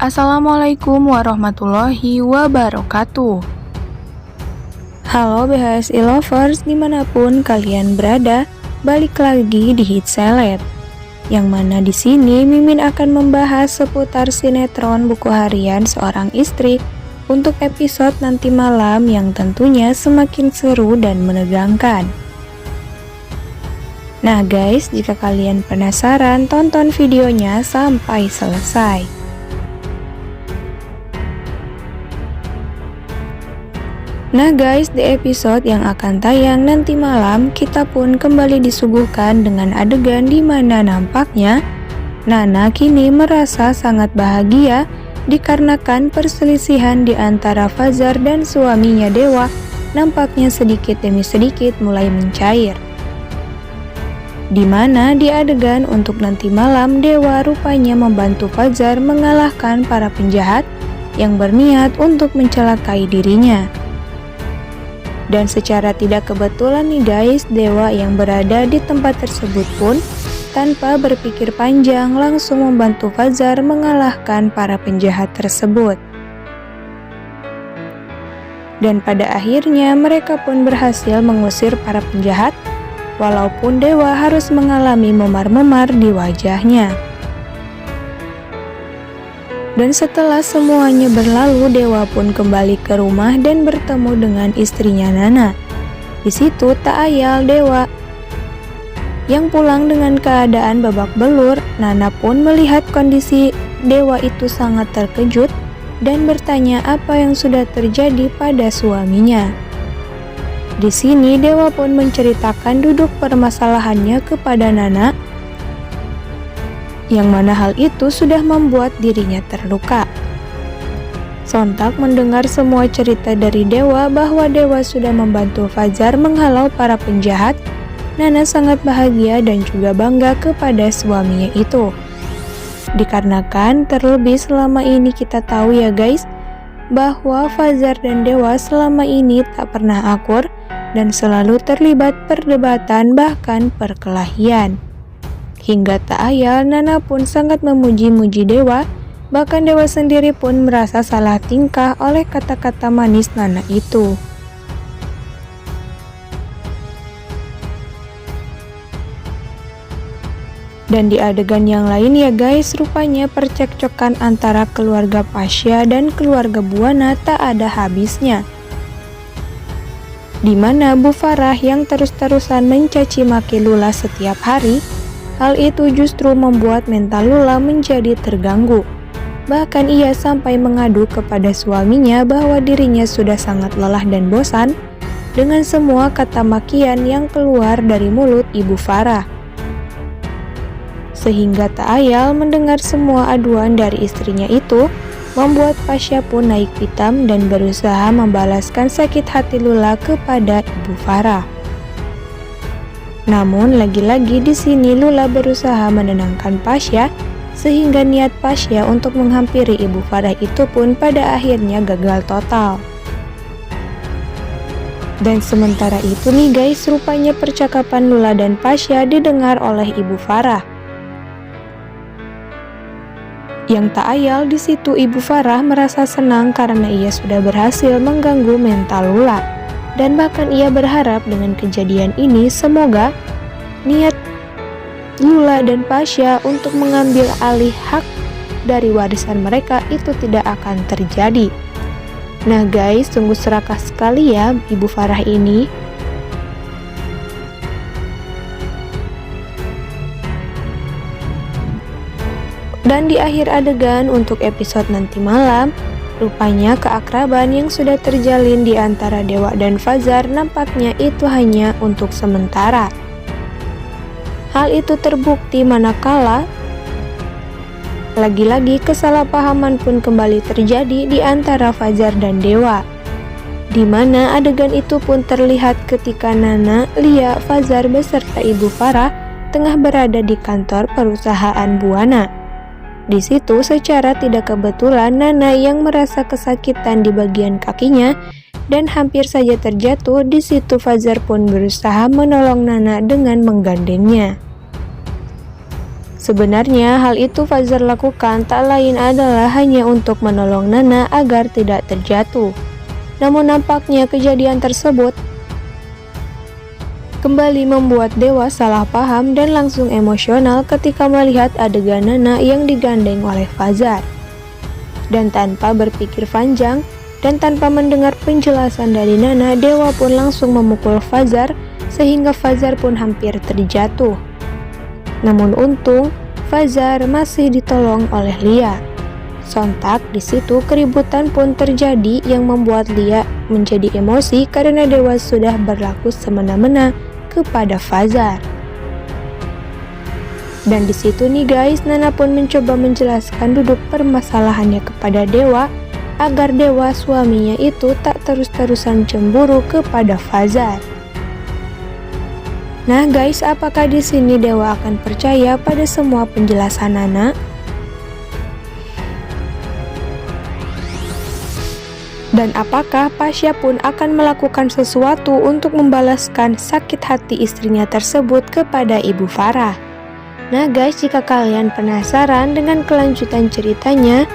Assalamualaikum warahmatullahi wabarakatuh. Halo BHSI lovers dimanapun kalian berada, balik lagi di Hit Seleb. Yang mana di sini Mimin akan membahas seputar sinetron buku harian seorang istri untuk episode nanti malam yang tentunya semakin seru dan menegangkan. Nah guys, jika kalian penasaran, tonton videonya sampai selesai. Nah guys, di episode yang akan tayang nanti malam, kita pun kembali disuguhkan dengan adegan di mana nampaknya Nana kini merasa sangat bahagia dikarenakan perselisihan di antara Fajar dan suaminya Dewa nampaknya sedikit demi sedikit mulai mencair. Di mana di adegan untuk nanti malam, Dewa rupanya membantu Fajar mengalahkan para penjahat yang berniat untuk mencelakai dirinya. Dan secara tidak kebetulan nih guys, Dewa yang berada di tempat tersebut pun tanpa berpikir panjang langsung membantu Fajar mengalahkan para penjahat tersebut. Dan pada akhirnya mereka pun berhasil mengusir para penjahat, walaupun Dewa harus mengalami memar-memar di wajahnya. Dan setelah semuanya berlalu, Dewa pun kembali ke rumah dan bertemu dengan istrinya Nana. Di situ tak ayal Dewa yang pulang dengan keadaan babak belur. Nana pun melihat kondisi Dewa itu sangat terkejut dan bertanya apa yang sudah terjadi pada suaminya. Di sini Dewa pun menceritakan duduk permasalahannya kepada Nana, yang mana hal itu sudah membuat dirinya terluka. Sontak mendengar semua cerita dari Dewa bahwa Dewa sudah membantu Fajar menghalau para penjahat, Nana sangat bahagia dan juga bangga kepada suaminya itu. Dikarenakan terlebih selama ini kita tahu ya guys, bahwa Fajar dan Dewa selama ini tak pernah akur dan selalu terlibat perdebatan bahkan perkelahian. Hingga tak ayal Nana pun sangat memuji-muji Dewa, bahkan Dewa sendiri pun merasa salah tingkah oleh kata-kata manis Nana itu. Dan di adegan yang lain ya guys, rupanya percekcokan antara keluarga Pasha dan keluarga Buana tak ada habisnya. Di mana Bu Farah yang terus-terusan mencaci maki Lula setiap hari, hal itu justru membuat mental Lula menjadi terganggu. Bahkan ia sampai mengadu kepada suaminya bahwa dirinya sudah sangat lelah dan bosan dengan semua kata makian yang keluar dari mulut Ibu Farah. Sehingga tak ayal mendengar semua aduan dari istrinya itu, membuat Pasha pun naik pitam dan berusaha membalaskan sakit hati Lula kepada Ibu Farah. Namun lagi-lagi di sini Lula berusaha menenangkan Pasha, sehingga niat Pasha untuk menghampiri Ibu Farah itu pun pada akhirnya gagal total. Dan sementara itu nih guys, rupanya percakapan Lula dan Pasha didengar oleh Ibu Farah. Yang tak ayal di situ Ibu Farah merasa senang karena ia sudah berhasil mengganggu mental Lula. Dan bahkan ia berharap dengan kejadian ini semoga niat Lula dan Pasha untuk mengambil alih hak dari warisan mereka itu tidak akan terjadi. Nah guys, sungguh serakah sekali ya Ibu Farah ini. Dan di akhir adegan untuk episode nanti malam, rupanya keakraban yang sudah terjalin di antara Dewa dan Fajar nampaknya itu hanya untuk sementara. Hal itu terbukti manakala lagi-lagi kesalahpahaman pun kembali terjadi di antara Fajar dan Dewa. Di mana adegan itu pun terlihat ketika Nana, Lia, Fajar beserta Ibu Farah tengah berada di kantor perusahaan Buana. Di situ secara tidak kebetulan Nana yang merasa kesakitan di bagian kakinya dan hampir saja terjatuh. Di situ Fajar pun berusaha menolong Nana dengan menggandengnya. Sebenarnya hal itu Fajar lakukan tak lain adalah hanya untuk menolong Nana agar tidak terjatuh. Namun nampaknya kejadian tersebut kembali membuat Dewa salah paham dan langsung emosional ketika melihat adegan Nana yang digandeng oleh Fajar. Dan tanpa berpikir panjang dan tanpa mendengar penjelasan dari Nana, Dewa pun langsung memukul Fajar sehingga Fajar pun hampir terjatuh. Namun untung Fajar masih ditolong oleh Lia. Sontak di situ keributan pun terjadi yang membuat Lia menjadi emosi karena Dewa sudah berlaku semena-mena kepada Fajar. Dan di situ nih guys, Nana pun mencoba menjelaskan duduk permasalahannya kepada Dewa agar Dewa suaminya itu tak terus-terusan cemburu kepada Fajar. Nah guys, apakah di sini Dewa akan percaya pada semua penjelasan Nana? Dan apakah Pasha pun akan melakukan sesuatu untuk membalaskan sakit hati istrinya tersebut kepada Ibu Farah? Nah guys, jika kalian penasaran dengan kelanjutan ceritanya,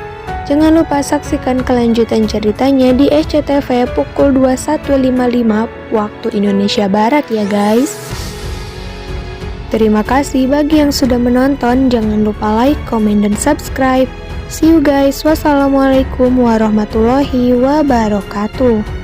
jangan lupa saksikan kelanjutan ceritanya di SCTV pukul 21.55 waktu Indonesia Barat ya guys. Terima kasih bagi yang sudah menonton, jangan lupa like, komen, dan subscribe. See you guys, wassalamualaikum warahmatullahi wabarakatuh.